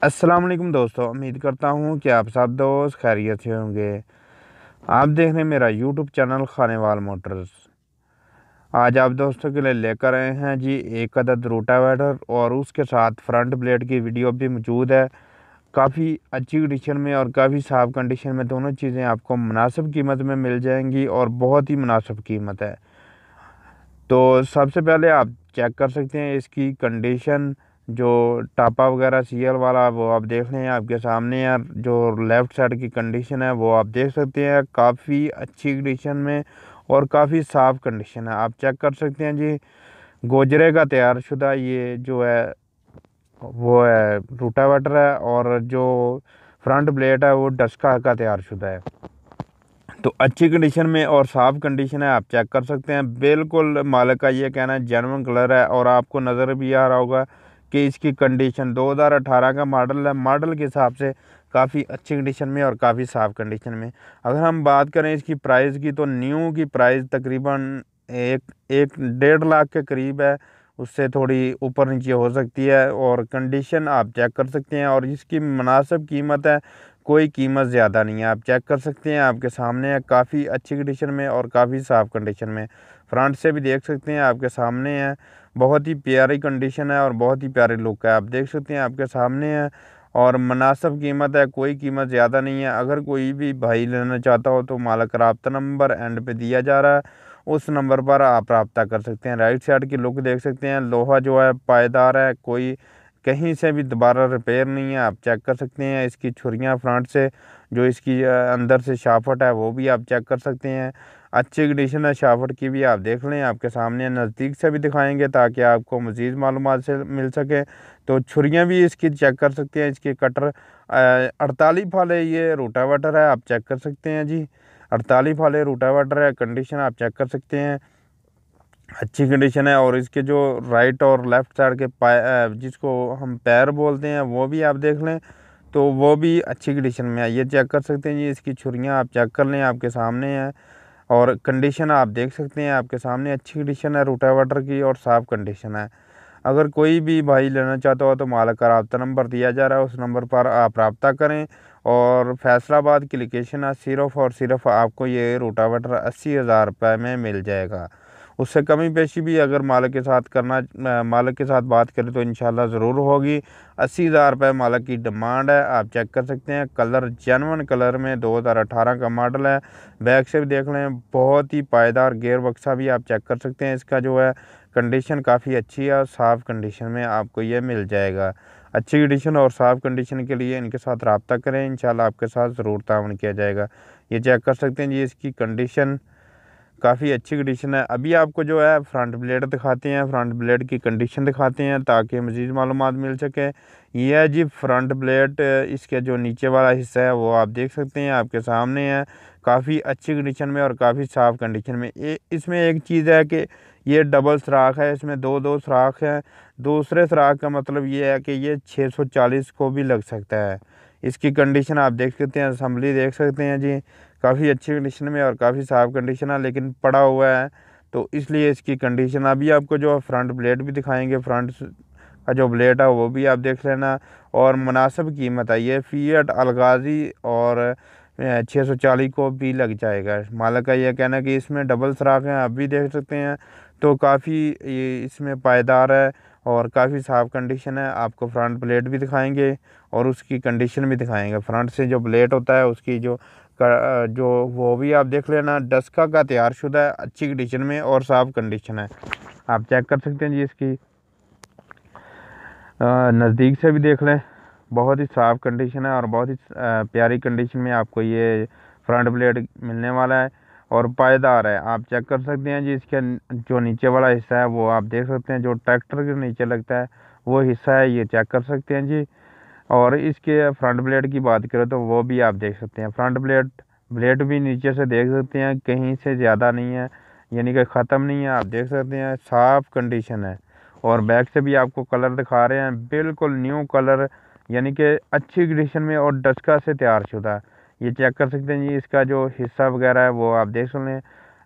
अस्सलाम वालेकुम दोस्तों, उम्मीद करता हूँ कि आप सब दोस्त खैरियत से होंगे। आप देख रहे हैं मेरा यूट्यूब चैनल खानेवाल मोटर्स। आज आप दोस्तों के लिए लेकर आए हैं जी एक अदद रोटावेटर और उसके साथ फ्रंट ब्लेड की वीडियो भी मौजूद है। काफ़ी अच्छी कंडीशन में और काफ़ी साफ़ कंडीशन में दोनों चीज़ें आपको मुनासिब कीमत में मिल जाएंगी और बहुत ही मुनासिब कीमत है। तो सबसे पहले आप चेक कर सकते हैं इसकी कंडीशन। जो टापा वगैरह सीएल वाला वो आप देख रहे हैं आपके सामने है। जो लेफ़्ट साइड की कंडीशन है वो आप देख सकते हैं, काफ़ी अच्छी कंडीशन में और काफ़ी साफ़ कंडीशन है। आप चेक कर सकते हैं जी, गोजरे का तैयार शुदा ये जो है वो है रोटावेटर है, और जो फ्रंट ब्लेड है वो डस्का का तैयार शुदा है। तो अच्छी कंडीशन में और साफ़ कंडीशन है, आप चेक कर सकते हैं। बिल्कुल मालिक का ये कहना है जेन्युइन कलर है, और आपको नज़र भी आ रहा होगा कि इसकी कंडीशन 2018 का मॉडल है। मॉडल के हिसाब से काफ़ी अच्छी कंडीशन में और काफ़ी साफ़ कंडीशन में। अगर हम बात करें इसकी प्राइस की, तो न्यू की प्राइस तकरीबन एक 1.5 लाख के करीब है, उससे थोड़ी ऊपर नीचे हो सकती है। और कंडीशन आप चेक कर सकते हैं, और इसकी मुनासिब कीमत है, कोई कीमत ज़्यादा नहीं है। आप चेक कर सकते हैं, आपके सामने है, काफ़ी अच्छी कंडीशन में और काफ़ी साफ़ कंडीशन में। फ्रंट से भी देख सकते हैं, आपके सामने है, बहुत ही प्यारी कंडीशन है और बहुत ही प्यारी लुक है। आप देख सकते हैं, आपके सामने है और मुनासिब कीमत है, कोई कीमत ज़्यादा नहीं है। अगर कोई भी भाई लेना चाहता हो तो मालिक का रब्ता नंबर एंड पे दिया जा रहा है, उस नंबर पर आप रब्ता कर सकते हैं। राइट साइड की लुक देख सकते हैं, लोहा जो है पायदार है, कोई कहीं से भी दोबारा रिपेयर नहीं है। आप चेक कर सकते हैं इसकी छुरियाँ फ्रंट से, जो इसकी अंदर से शाफट है वो भी आप चेक कर सकते हैं। अच्छी कंडीशन है शाफट की भी, आप देख लें, आपके सामने नज़दीक से भी दिखाएंगे ताकि आपको मज़ीद मालूमात से मिल सके। तो छुरियाँ भी इसकी चेक कर सकते हैं, इसकी कटर 48 वाले ये रोटावेटर है, आप चेक कर सकते हैं जी। 48 वाले रोटावेटर है, कंडीशन आप चेक कर सकते हैं, अच्छी कंडीशन है। और इसके जो राइट और लेफ़्ट साइड के जिसको हम पैर बोलते हैं, वो भी आप देख लें, तो वो भी अच्छी कंडीशन में है। ये चेक कर सकते हैं जी, इसकी छुरियाँ आप चेक कर लें, आपके सामने है। और कंडीशन आप देख सकते हैं, आपके सामने अच्छी कंडीशन है रोटावेटर की और साफ़ कंडीशन है। अगर कोई भी भाई लेना चाहता हो तो मालिक का रब्ता नंबर दिया जा रहा है, उस नंबर पर आप रब्ता करें। और फैसलाबाद की लोकेशन है, सिर्फ़ और सिर्फ आपको ये रोटावेटर 80,000 रुपये में मिल जाएगा। उससे कमी पेशी भी अगर मालिक के साथ मालिक के साथ बात करें तो इंशाल्लाह ज़रूर होगी। 80,000 रुपये मालिक की डिमांड है। आप चेक कर सकते हैं, कलर जेन्युइन कलर में 2018 का मॉडल है। बैक से भी देख लें, बहुत ही पायदार गियर बक्सा भी आप चेक कर सकते हैं। इसका जो है कंडीशन काफ़ी अच्छी है और साफ़ कंडीशन में आपको ये मिल जाएगा। अच्छी कंडीशन और साफ़ कंडीशन के लिए इनके साथ रब्ता करें, इंशाल्लाह आपके साथ ज़रूर ताउन किया जाएगा। ये चेक कर सकते हैं जी, इसकी कंडीशन काफ़ी अच्छी कंडीशन है। अभी आपको जो है फ्रंट ब्लेड दिखाते हैं, फ्रंट ब्लेड की कंडीशन दिखाते हैं ताकि मज़ीद मालूमात मिल सके। ये है जी फ्रंट ब्लेड, इसके जो नीचे वाला हिस्सा है वो आप देख सकते हैं, आपके सामने है, काफ़ी अच्छी कंडीशन में और काफ़ी साफ़ कंडीशन में। इसमें एक चीज़ है कि ये डबल सुराख है, इसमें दो दो सुराख हैं। दूसरे सुराख का मतलब ये है कि ये 640 को भी लग सकता है। इसकी कंडीशन आप देख सकते हैं, असम्बली देख सकते हैं जी, काफ़ी अच्छी कंडीशन में और काफ़ी साफ़ कंडीशन है, लेकिन पड़ा हुआ है, तो इसलिए इसकी कंडीशन। अभी आपको जो फ्रंट ब्लेड भी दिखाएंगे, फ्रंट का जो ब्लेड है वो भी आप देख लेना। और मुनासिब कीमत है, ये फ़िएट अलगाज़ी और 640 को भी लग जाएगा। मालिक का ये कहना है कि इसमें डबल सुराख हैं, आप भी देख सकते हैं, तो काफ़ी ये इसमें पायदार है और काफ़ी साफ़ कंडीशन है। आपको फ्रंट ब्लेड भी दिखाएंगे और उसकी कंडीशन भी दिखाएंगे। फ्रंट से जो ब्लेड होता है उसकी जो वो भी आप देख लेना, डस्का का तैयार शुदा है, अच्छी कंडीशन में और साफ़ कंडीशन है। आप चेक कर सकते हैं जी, इसकी नज़दीक से भी देख लें, बहुत ही साफ़ कंडीशन है और बहुत ही प्यारी कंडीशन में आपको ये फ्रंट ब्लेड मिलने वाला है और पायदार है। आप चेक कर सकते हैं जी, इसके जो नीचे वाला हिस्सा है वो आप देख सकते हैं, जो ट्रैक्टर के नीचे लगता है वो हिस्सा है, ये चेक कर सकते हैं जी। और इसके फ्रंट ब्लेड की बात करें तो वो भी आप देख सकते हैं, फ्रंट ब्लेड भी नीचे से देख सकते हैं, कहीं से ज़्यादा नहीं है, यानी कि ख़त्म नहीं है। आप देख सकते हैं, साफ़ कंडीशन है। और बैक से भी आपको कलर दिखा रहे हैं, बिल्कुल न्यू कलर, यानी कि अच्छी कंडीशन में और डस्का से तैयार शुदा। ये चेक कर सकते हैं जी, इसका जो हिस्सा वगैरह है वो आप देख लें,